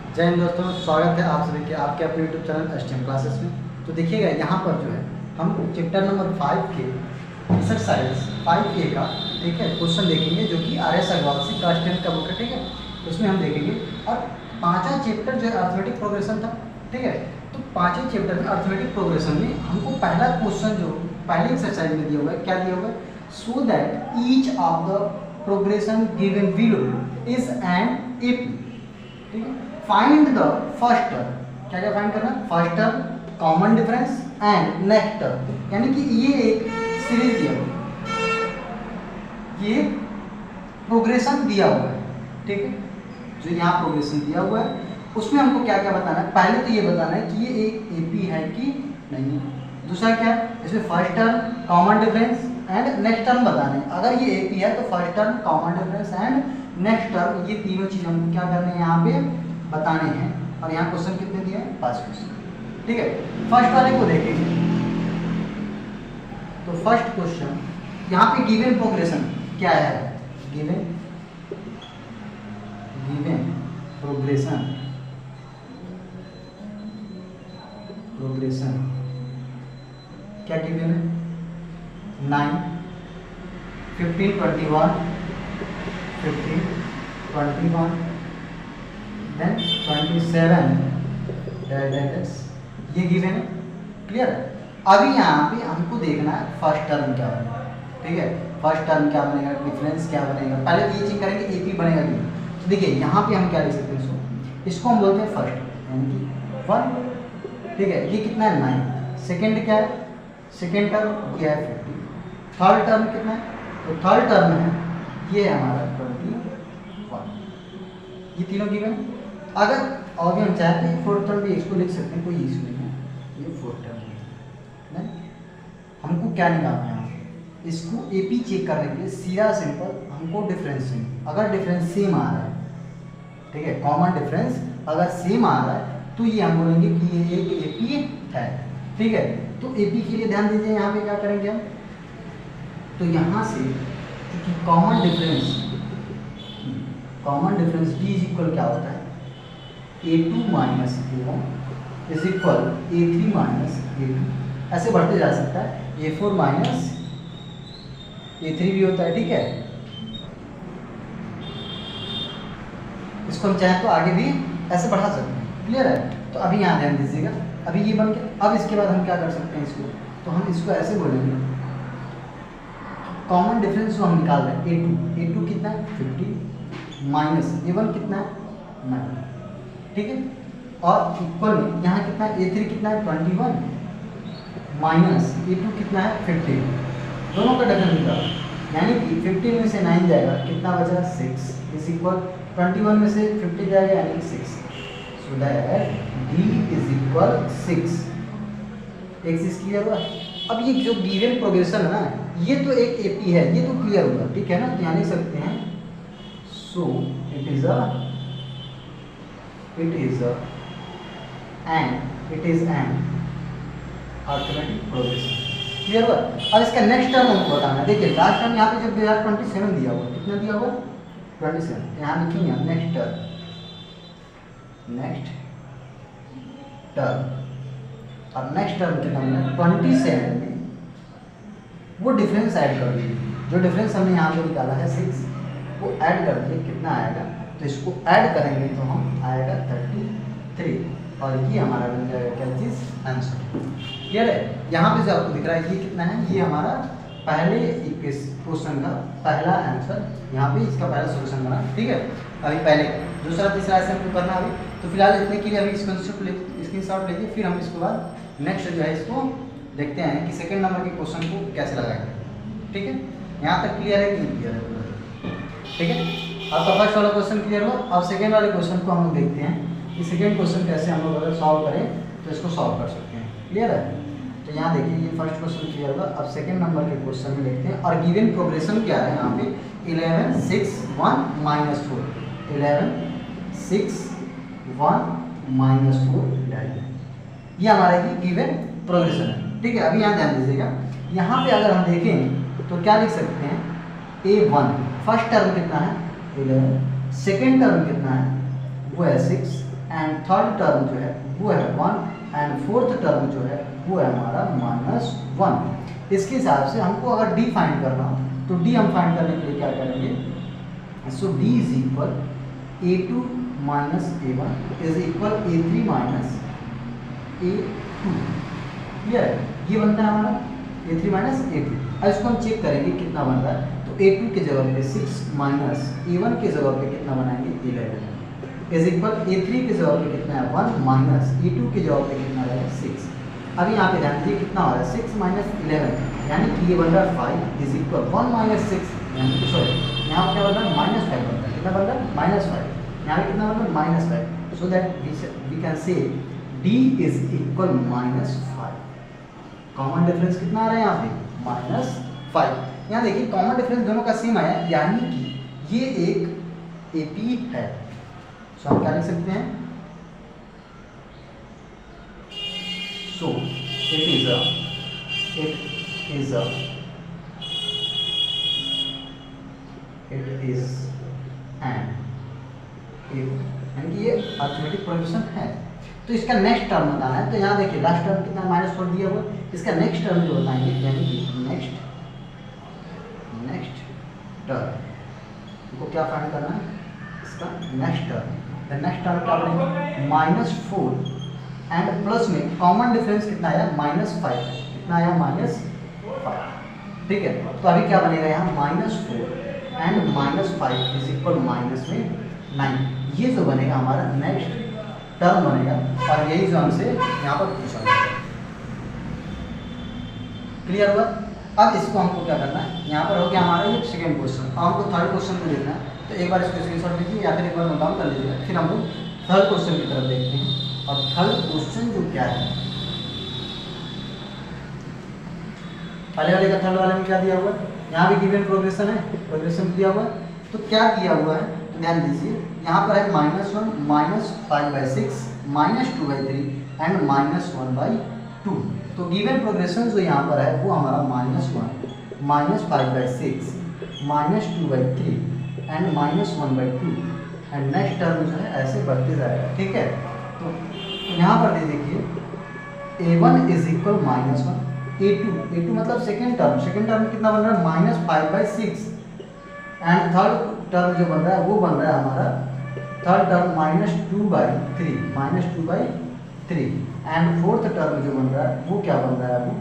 जय हिंद दोस्तों, स्वागत है आप सभी के आपके अपने यूट्यूब चैनल एसटीएम क्लासेस में। तो देखिएगा यहाँ पर जो है हम चैप्टर नंबर 5 के एक्सरसाइज 5A का ठीक है क्वेश्चन देखेंगे, जो कि RS अग्रवाल से क्लास 10 का बुक है। ठीक है, उसमें हम देखेंगे और पाँचवा चैप्टर जो है अर्थमेटिक प्रोग्रेशन था। ठीक है, तो पाँचवें चैप्टर में अर्थमेटिक प्रोग्रेशन में हमको पहला क्वेश्चन जो पहले एक्सरसाइज में दिया हुआ है, क्या दिया हुआ है, so that each of the progression given below is an AP। ठीक है, फाइंड द फर्स्ट टर्म। क्या क्या फाइंड करना, first term, common difference and next term. यानी कि ये एक सीरीज दिया हुआ है, ये प्रोग्रेशन दिया हुआ है। ठीक है, जो यहाँ प्रोग्रेशन दिया हुआ है उसमें हमको क्या क्या बताना है। पहले तो ये बताना है कि ये एक AP है कि नहीं। दूसरा क्या है, इसमें first term, common difference and next term बताना है। अगर ये AP है तो first term, common difference and next term, ये तीनों चीज़ हमको क्या करने हैं, यहाँ पे बताने हैं। और यहाँ क्वेश्चन कितने दिए हैं, 5 क्वेश्चन। ठीक है, फर्स्ट वाले को देखेंगे तो फर्स्ट क्वेश्चन यहाँ पे गिवन प्रोग्रेशन क्या है, गिवन प्रोग्रेशन क्या गिवन है, 9, 15, 21, 15, 21, देन 27 ये गिवन है। क्लियर है। अभी यहाँ पे हमको देखना है फर्स्ट टर्म क्या बनेगा। ठीक है, फर्स्ट टर्म क्या बनेगा, डिफरेंस क्या बनेगा, पहले ये चेक करेंगे AP बनेगा कि नहीं। तो देखिए यहाँ पे हम क्या लिख सकते हैं, इसको हम बोलते हैं फर्स्ट यानी कि 1। ठीक है, ये कितना है, 9। सेकेंड क्या है, सेकेंड टर्म ये है 50। थर्ड टर्म कितना है, तो थर्ड टर्म है ये हमारा 21। ये तीनों गिवन। अगर और भी हम चाहते हैं फोर्थ टर्म भी इसको लिख सकते हैं, कोई इशू नहीं है। ये फोर्थ टर्म है, हमको क्या निकालना है, इसको AP चेक करने के लिए सीधा सिंपल हमको डिफरेंस सेम। अगर डिफरेंस सेम आ रहा है, ठीक है, कॉमन डिफरेंस अगर सेम आ रहा है तो ये हम बोलेंगे कि ये एक AP है। ठीक है, तो AP के लिए ध्यान दीजिए, यहाँ पे क्या करेंगे हम, तो यहाँ से क्योंकि common difference D is equal क्या होता है, A2 minus A1 is equal A3 minus A2, ऐसे बढ़ते जा सकता है। A4 माइनस A3 भी होता है। ठीक है, इसको हम चाहें तो आगे भी ऐसे बढ़ा सकते हैं। क्लियर है। तो अभी यहाँ ध्यान दीजिएगा, अभी ये बन गया। अब इसके बाद हम क्या कर सकते हैं, इसको तो हम इसको ऐसे बोलेंगे, कॉमन डिफरेंस जो हम निकाल रहे हैं A2 कितना है 50 माइनस A1 कितना है 9। ठीक है, और इक्वल में यहाँ कितना है, A3 कितना है 21 माइनस A2 कितना है 50। दोनों का डिफरेंस निकालो, यानी कि 50 में से 9 जाएगा, कितना बचा 6 इज इक्वल 21 में से 50 जाएगा यानी कि 6। So that D is equal 6। Axis clear हुआ। अब ये जो गिवन प्रोग्रेशन है ना, ये तो एक AP है, ये तो क्लियर हुआ। ठीक है ना, तो यहाँ लिख सकते हैं, so it is an arithmetic progression. Clear हुआ। अब इसका नेक्स्ट टर्म हमको बताना है। देखिए लास्ट टाइम यहाँ पे जब 2027 दिया हुआ, कितना दिया हुआ 27, यहाँ लिखेंगे हम नेक्स्ट टर्म और नेक्स्ट टर्म कितना है 27 में वो डिफरेंस ऐड कर दीजिए। जो डिफरेंस हमने यहाँ पे निकाला है 6, वो ऐड कर दिए, कितना आएगा, तो इसको ऐड करेंगे तो हम आएगा 33 और ये हमारा बन जाएगा क्या चीज़, आंसर। क्लियर है। यहाँ पे जो आपको दिख रहा है ये कितना है, ये हमारा पहले क्वेश्चन का पहला आंसर, यहाँ पे इसका पहला सोल्यूशन बना। ठीक है, अभी पहले दूसरा तीसरा ऐसे हमको करना अभी। तो फिलहाल इतने के लिए अभी स्क्रीनशॉट लीजिए, फिर हम इसके बाद नेक्स्ट जो है इसको देखते हैं कि सेकंड नंबर के क्वेश्चन को कैसे लगाएंगे। ठीक है, यहाँ तक क्लियर है कि नहीं क्लियर है। ठीक है, आपका फर्स्ट वाला क्वेश्चन क्लियर हुआ। अब सेकंड वाले क्वेश्चन को हम लोग देखते हैं कि सेकंड क्वेश्चन कैसे हम लोग अगर सॉल्व करें तो इसको सॉल्व कर सकते हैं। क्लियर है। तो यहाँ देखिए ये फर्स्ट क्वेश्चन क्लियर हुआ। अब सेकंड नंबर के क्वेश्चन में देखते हैं, और गिवन प्रोग्रेशन क्या है यहाँ पे 11 6 1 -4, 11 6 1 -4 ये हमारा गिवन प्रोग्रेशन है। ठीक है, अभी यहाँ ध्यान दीजिएगा, यहाँ पे अगर हम देखें तो क्या लिख सकते हैं, A1 फर्स्ट टर्म कितना है 11, सेकेंड टर्म कितना है वो है 6, एंड थर्ड टर्म जो है वो है 1 एंड फोर्थ टर्म जो है वो है हमारा -1। इसके हिसाब से हमको अगर डी फाइंड करना हो तो डी हम फाइंड करने के लिए क्या करेंगे, so D is equal a2 minus a1 is equal a3 minus a2। Clear है, ये बनता है हमारा a3 माइनस a2। अब इसको हम चेक करेंगे कितना बन रहा है, तो a2 के जगह पे 6 माइनस a1 के जगह पे कितना बनाएंगे 11 इज इक्वल a3 के जगह पे कितना है 1 माइनस a2 के जगह पे कितना रहेगा 6। अभी यहाँ पे ध्यान दीजिए कितना हो रहा है 6 माइनस 11 यानी कि ये बन रहा है 5 इज इक्वल 1 माइनस 6 यानी कि सॉरी यहाँ पर क्या बन रहा है -5 बन रहा है, कितना बन रहा है -5, यहाँ पे कितना बन रहा है -5, so that we can say d is equal -5। Common difference कितना आ रहा है यहाँ पे -5। यहाँ देखिए कॉमन डिफरेंस दोनों का सेम आया यानी कि ये एक AP है, सो हम क्या लिख सकते हैं, so it is an यानी कि ये अरिथमेटिक प्रोग्रेशन है। तो इसका नेक्स्ट टर्म बताना है, तो यहाँ देखिए लास्ट टर्म कितना -4 दिया हुआ, इसका नेक्स्ट टर्म जो बताएंगे यानी कि नेक्स्ट टर्म को क्या फाइंड करना है, इसका नेक्स्ट टर्म क्या बनेगा -4 एंड प्लस में कॉमन डिफरेंस कितना आया -5, कितना आया -5। ठीक है, तो अभी क्या बनेगा यहाँ -4 एंड -5 इज इक्वल माइनस में 9। ये जो बनेगा हमारा नेक्स्ट टर्म बनेगा और यही जो हमसे यहाँ पर पूछा गया। क्लियर हुआ। अब इसको हमको क्या करना है, यहाँ पर हो गया हमारा ये सेकेंड क्वेश्चन। अब हमको थर्ड क्वेश्चन में देखना है, तो एक बार इसको स्क्रीनशॉट लीजिए या फिर एक बार नोट डाउन कर लीजिए, फिर हम लोग थर्ड क्वेश्चन की तरफ देखते हैं। और थर्ड क्वेश्चन जो क्या है, पहले वाले का थर्ड वाले में क्या दिया हुआ है, यहाँ भी गिवन प्रोग्रेशन है, प्रोग्रेशन दिया हुआ है। तो क्या दिया हुआ है, तो ध्यान दीजिए यहाँ पर है -1 -5/6 -2/3 एंड -1/2। तो गिवन प्रोग्रेशन जो यहाँ पर है वो हमारा -1 -5/6 -2/3 एंड -1/2 एंड नेक्स्ट टर्म जो है ऐसे बढ़ते जाएगा। ठीक है, तो यहाँ पर देखिए a1 इज इक्वल -1, a2 मतलब सेकेंड टर्म कितना बन रहा है -5/6 एंड थर्ड टर्म जो बन रहा है वो बन रहा है हमारा third term -2/3 and fourth term जो बन रहा है वो क्या बन रहा है, वो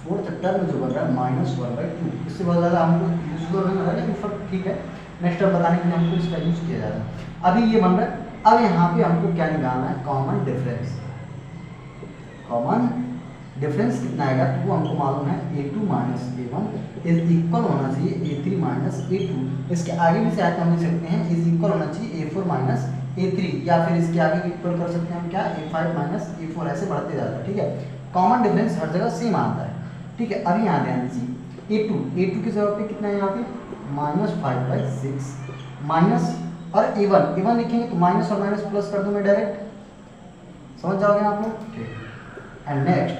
फोर्थ टर्म जो बन रहा है -1/2। इससे बहुत ज़्यादा हमको यूजफुल नहीं हो रहा है, लेकिन सब ठीक है, नेक्स्ट टर्म बताने के लिए हमको इसका यूज़ किया जा रहा है। अभी ये बन रहा है, अब यहाँ पे हमको क्या निकालना है, कॉमन डिफरेंस। कॉमन डिफरेंस कितना आएगा, तो वो हमको मालूम है a2 minus a1 is equal होना चाहिए a3 माइनस a2। इसके आगे भी शायद हम लिख सकते हैं इज इक्वल होना चाहिए a4 माइनस a3, या फिर इसके आगे भी इक्वल कर सकते हैं हम क्या, a5 माइनस a4, ऐसे बढ़ते जाता है। ठीक है, कॉमन डिफरेंस हर जगह सेम आता है। ठीक है, अभी यहाँ ध्यान दीजिए a2 की जगह पे कितना है यहाँ पे -5/6 माइनस और a1 लिखेंगे तो माइनस और माइनस प्लस कर दूँ मैं डायरेक्ट, समझ जाओगे आप लोग। एंड नेक्स्ट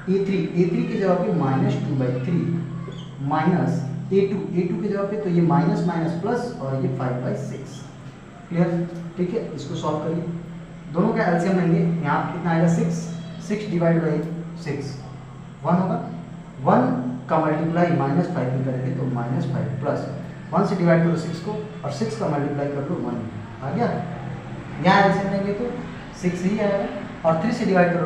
a3 की जगह पे -2/3 माइनस a2 की जगह पे तो ये माइनस प्लस और ये 5/6। क्लियर। ठीक है, इसको सॉल्व करिए, दोनों का एलसीएम लेंगे, यहाँ पे कितना आएगा 6 डिवाइड बाई 6 1 होगा, 1 का मल्टीप्लाई -5 में करेंगे तो -5 प्लस 1 से डिवाइड करो 6 को और 6 का मल्टीप्लाई कर लो 1 आ गया। यहाँ एलसीएम लेंगे तो 6 ही आएगा और 3 से डिवाइड करो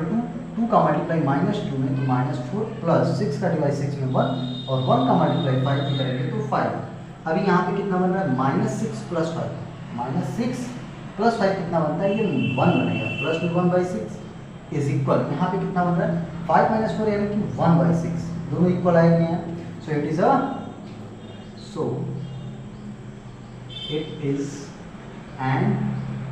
2 का मल्टीप्लाई -2 में तो -4 प्लस 6 का डिवाइड 6 में 1 और 1 का मल्टीप्लाई 5 में करेंगे तो 5। अभी यहाँ पे कितना बन रहा है -6 प्लस 5, -6 प्लस 5 कितना बनता है, ये 1 बनेगा, प्लस में 1/6 इज इक्वल, यहाँ पे कितना बन रहा है 5 - 4 यानी कि 1/6, दोनों इक्वल आएंगे हैं। So it is an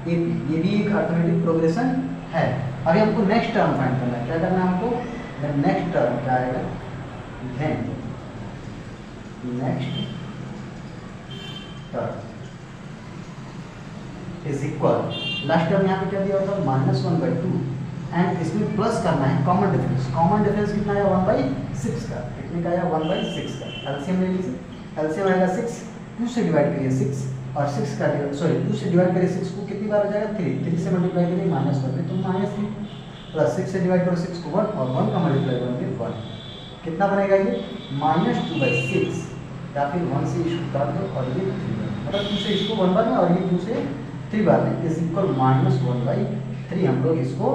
AP, ये भी एक अरिथमेटिक प्रोग्रेशन है। अभी हमको नेक्स्ट टर्म फाइंड करना है, क्या करना है हमको, नेक्स्ट टर्म क्या आएगा, next term is equal, last term यहाँ पे क्या दिया होगा -1/2 एंड इसमें प्लस करना है कॉमन डिफरेंस। कॉमन डिफरेंस कितना आया 1/6 का, कितने का आया 1/6 का। एलसीएम ले लीजिए, एलसीएम आएगा 6, 2 से डिवाइड करिए 6 और 6 का सॉरी 2 से डिवाइड करें 6 को कितनी बार हो जाएगा 3, 3 से मल्टीप्लाई करें -1 में तो -3 प्लस 6 से डिवाइड करो 6 को 1 और 1 का मल्टीप्लाई करेंगे 1, कितना बनेगा ये -2/6 या फिर 1 से इसको काट दो और ये 3 बार, मतलब 2 से इसको 1 बार में और ये 2 से 3 बार में इज इक्वल -1/3 हम लोग इसको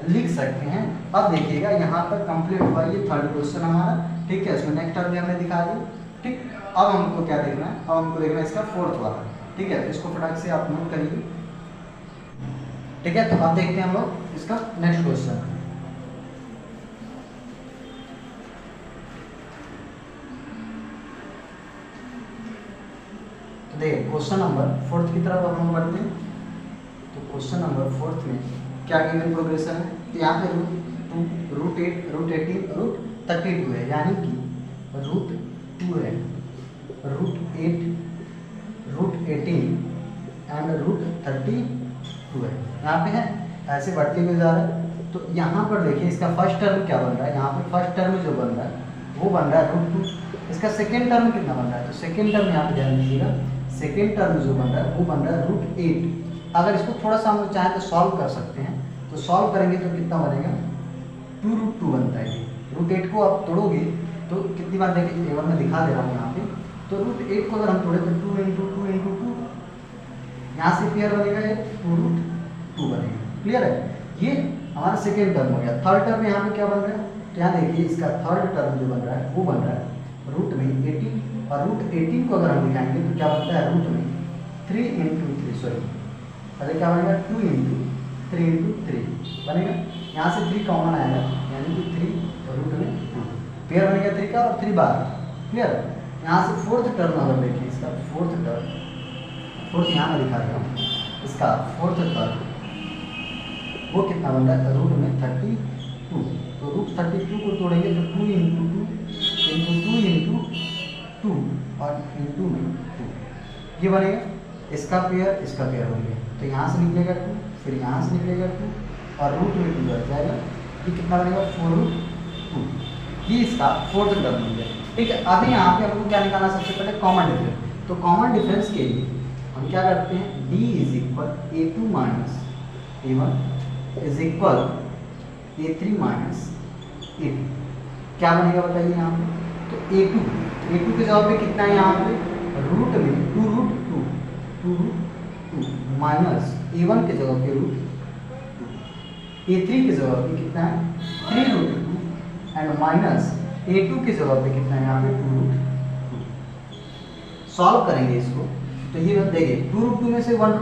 लिख सकते हैं। अब देखिएगा यहाँ तक कंप्लीट हुआ ये थर्ड क्वेश्चन हमारा, ठीक है। इसमें नेक्स्ट टर्म भी हमने दिखा दिया, ठीक। अब हमको क्या देखना है, अब हमको देखना है इसका फोर्थ वाला, ठीक है। इसको फटाक से आप नोट करिए, ठीक है। तो अब देखते हैं हम लोग इसका नेक्स्ट क्वेश्चन। तो देखिए क्वेश्चन नंबर फोर्थ की तरफ हम बढ़ते हैं। तो क्वेश्चन नंबर फोर्थ में क्या गिवन प्रोग्रेशन है, तो यहाँ पे √2 √8 √18 √32 है, यानी कि √2 है, √8 √18 एंड √32 है, यहाँ पे है ऐसे बढ़ते हुए जा रहा है। तो यहाँ पर देखिए इसका फर्स्ट टर्म क्या बन रहा है, यहाँ पे फर्स्ट टर्म जो बन रहा है वो बन रहा है √2। इसका सेकेंड टर्म कितना बन रहा है, तो सेकेंड टर्म यहाँ पे ध्यान दीजिएगा, सेकेंड टर्म जो बन रहा है वो बन रहा है √8। अगर इसको थोड़ा सा हम लोग चाहें तो सॉल्व कर सकते हैं, तो सॉल्व करेंगे तो कितना बनेगा 2√2 बनता है। √8 को आप तोड़ोगे तो कितनी बार देखिए टेबल में दिखा दे रहा हूँ यहाँ पे, तो √8 को अगर हम तोड़े तो 2 × 2 × 2 यहाँ से क्लियर बनेगा, ये 2√2 बनेगा, क्लियर है। ये हमारा सेकेंड टर्म हो गया। थर्ड टर्म यहाँ पे क्या बन रहा है, तो यहाँ देखिए इसका थर्ड टर्म जो बन रहा है वो बन रहा है √18 और √18 को अगर हम दिखाएंगे तो क्या बनता है √3 × 3 सॉरी अरे क्या बनेगा 2 × 3 × 3 बनेगा। यहाँ से 3 कॉमन आएगा यानी कि 3 और √2 पेयर बनेगा 3 का और 3 बार, क्लियर। यहाँ से फोर्थ टर्म अगर देखिए इसका फोर्थ टर्म, फोर्थ यहाँ में दिखा रहा हूँ, इसका फोर्थ टर्म वो कितना बन रहा है √32। तो √32 को तोड़ेंगे तो 2 × 2 × 2 और × में 2 ये बनेगा। इसका पेयर बन गया, तो यहाँ से निकलेगा 2, फिर यहाँ से निकलेगा 2 और √2 में 2 आ जाएगा, ये कितना बनेगा 4√2। ये इसका फोर्थ टर्म बन गया, ठीक है। अभी यहाँ पे हमको क्या निकालना, सबसे पहले कॉमन डिफरेंस। तो कॉमन डिफरेंस के लिए हम क्या करते हैं, D = A2 - A1 = A3 - A2 क्या बनेगा बताइए यहाँ पे, तो A2 के जवाब पे कितना है यहाँ पे रूट में 2√2 माइनस A1 के जगह पे √2, A3 के जगह पे कितना है 3√2 एंड माइनस A2 के जगह पे कितना है यहाँ पे 2√2। सॉल्व करेंगे इसको तो ये देखिए 2√2 में से 1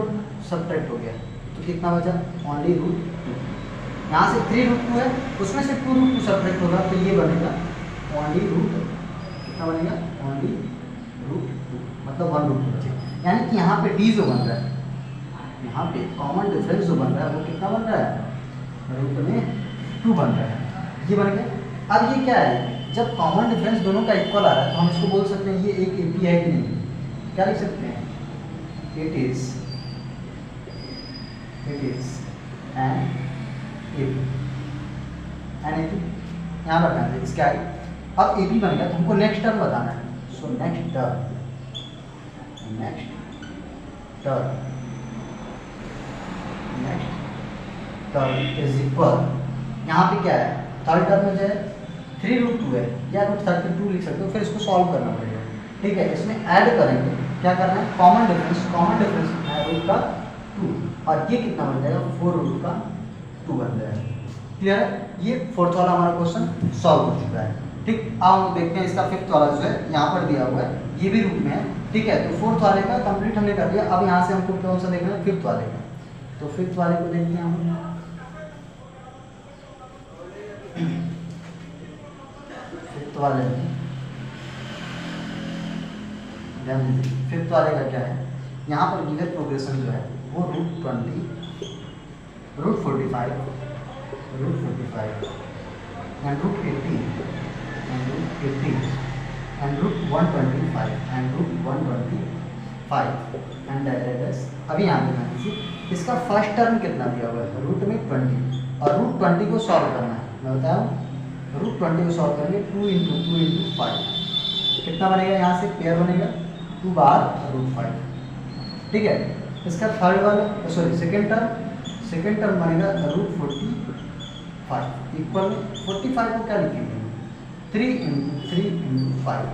सब्ट्रैक्ट हो गया तो कितना बचा ओनली √2। यहाँ से 3√2 है उसमें से 2√2 सब्ट्रैक्ट होगा तो ये बनेगा ओनली कितना बनेगा ओनली √2 मतलब 1√2 बचेगा। यानी कि यहाँ पे D जो बन रहा है, यहाँ पे कॉमन डिफरेंस जो बन रहा है वो कितना बन रहा है √2 बन रहा है, ये बन गया। अब ये क्या है, जब कॉमन डिफरेंस दोनों का इक्वल आ रहा है तो हम इसको बोल सकते हैं ये एक AP है कि नहीं, क्या लिख सकते हैं इट इज एन AP यहाँ बताना है इसका। अब AP बन गया तो हमको नेक्स्ट टर्म बताना है, so next term is equal, यहाँ पे क्या है थर्ड टर्म में जो है 3√2 है या √32 लिख सकते हो, फिर इसको सॉल्व करना पड़ेगा, ठीक है। इसमें ऐड करेंगे, क्या करना है कॉमन डिफरेंस है √2 और ये कितना बन जाएगा 4√2 बन जाएगा, क्लियर है। ये फोर्थ वाला हमारा क्वेश्चन सॉल्व हो चुका है, ठीक। अब हम देखते हैं इसका फिफ्थ वाला जो है यहाँ पर दिया हुआ है, ये भी रूप में है, ठीक है। तो फोर्थ वाले का कंप्लीट हमने कर दिया। अब यहाँ से हमको कौन सा देखना है फिफ्थ वाले का, तो फिफ्थ वाले को देखते हैं हम। फिफ्थ वाले फिफ्थ वाले का क्या है, यहाँ पर गिवन प्रोग्रेशन जो है वो √20 √45 एंड √80 and √125 and √125 एंड अभी यहाँ पे ध्यान दीजिए इसका फर्स्ट टर्म कितना दिया हुआ है रूट में 20 और √20 को सॉल्व करना है। मैं बताया √20 को सॉल्व करेंगे 2 × 5 कितना बनेगा, यहाँ से पेयर बनेगा 2 बार √5, ठीक है। इसका थर्ड वाला सॉरी सेकेंड टर्म बनेगा √45 इक्वल 45 को क्या लिखेंगे 3 × 5।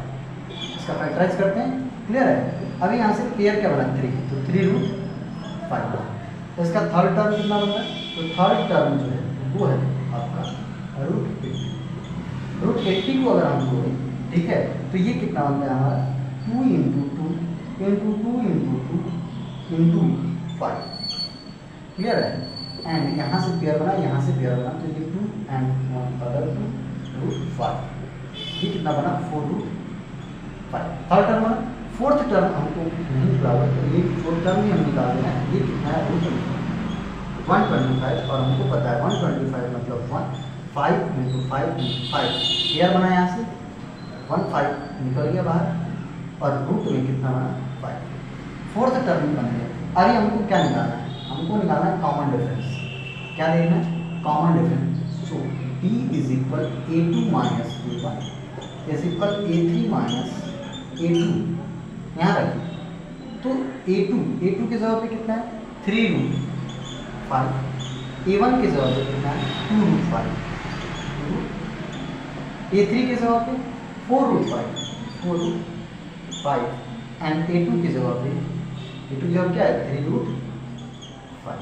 इसका फैक्टराइज करते हैं, क्लियर है। अभी यहाँ से पेयर क्या बना 3, तो 3√5। इसका थर्ड टर्म कितना बन रहा है, तो थर्ड टर्म जो है वो है आपका √80 को अगर हम जोड़ें, ठीक है, तो ये कितना बन गया हमारा 2 × 2 × 2 × 2 × 5, क्लियर है। एंड यहाँ से पेयर बना, यहाँ से पेयर बना, तो ये 2 एंड 1 अदर 2√5, ये कितना बना 4√5। थर्ड टर्म बना। फोर्थ टर्म हमको नहीं निकाला, तो ये फोर्थ टर्म ही हम निकाल देना है। ये कितना है √125, और हमको पता है 125 मतलब 5 × 5 × 5 पेयर बना, यहाँ से 1 5 निकल गया बाहर, और रूट में कितना बना 5। फोर्थ टर्म बन गया। अभी हमको क्या निकालना है, हमको निकालना है कॉमन डिफरेंस। क्या देखना है, कॉमन डिफरेंस। सो D = A2 - A1 = A3 - A2, यहाँ रखिए। तो A2 की जगह पे कितना है 3√5, A1 की जगह पे कितना है 2√5, A3 की जगह पे 4√5 एंड A2 की जगह पे क्या है 3√5।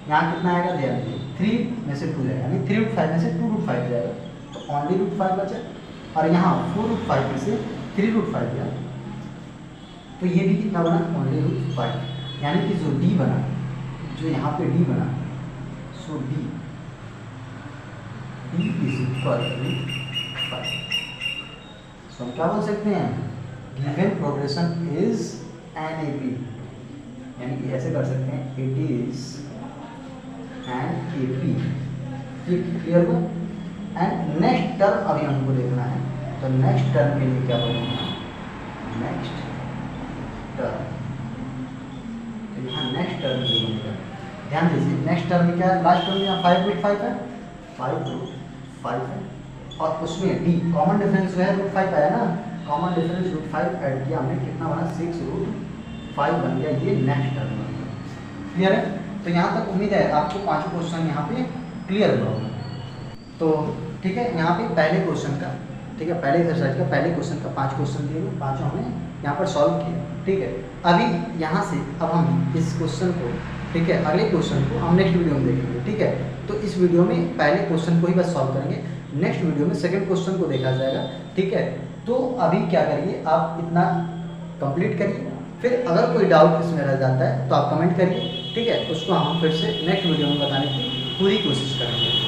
यहाँ कितना आएगा ध्यान दीजिए, 3 में से 2 जाएगा, यानी 3√5 में से 2√5 जाएगा, तो ओनली √5 बचा। और यहाँ 4√5 में से 3√5 गया, तो ये भी कितना बना ओनली √5। यानी कि जो D बना, जो यहाँ पे D बना, सो D = √5। सो हम क्या बोल सकते हैं, given progression is an AP, यानी कि ऐसे कर सकते हैं it is an AP, clear हो। एंड नेक्स्ट टर्म अभी हमको देखना है, तो नेक्स्ट टर्म के लिए क्या बोलेंगे, नेक्स्ट टर्म, तो यहाँ नेक्स्ट टर्म जो बनेगा, ध्यान दीजिए नेक्स्ट टर्म में क्या है, लास्ट टर्म में यहाँ 5√5 है, 5√5 है, और उसमें D कॉमन डिफरेंस जो है √5 आया ना, कॉमन डिफरेंस √5 ऐड किया हमने, कितना बना 6√5 बन गया, ये नेक्स्ट टर्म बन गया, क्लियर है। तो यहाँ तक उम्मीद है आपको 5 क्वेश्चन यहाँ पे क्लियर हुआ होगा। तो ठीक है, यहाँ पे पहले क्वेश्चन का, ठीक है, पहले एक्सरसाइज का पहले क्वेश्चन का 5 क्वेश्चन दिए हुए, 5 हमने यहाँ पर सॉल्व किया, ठीक है। अभी यहाँ से अब हम इस क्वेश्चन को, ठीक है, अगले क्वेश्चन को हम नेक्स्ट वीडियो में देखेंगे, ठीक है। तो इस वीडियो में पहले क्वेश्चन को ही बस सॉल्व करेंगे, नेक्स्ट वीडियो में सेकंड क्वेश्चन को देखा जाएगा, ठीक है। तो अभी क्या करिए, आप इतना कंप्लीट करिए, फिर अगर कोई डाउट इसमें रह जाता है तो आप कमेंट करिए, ठीक है, उसको हम फिर से नेक्स्ट वीडियो में बताने की पूरी कोशिश करेंगे।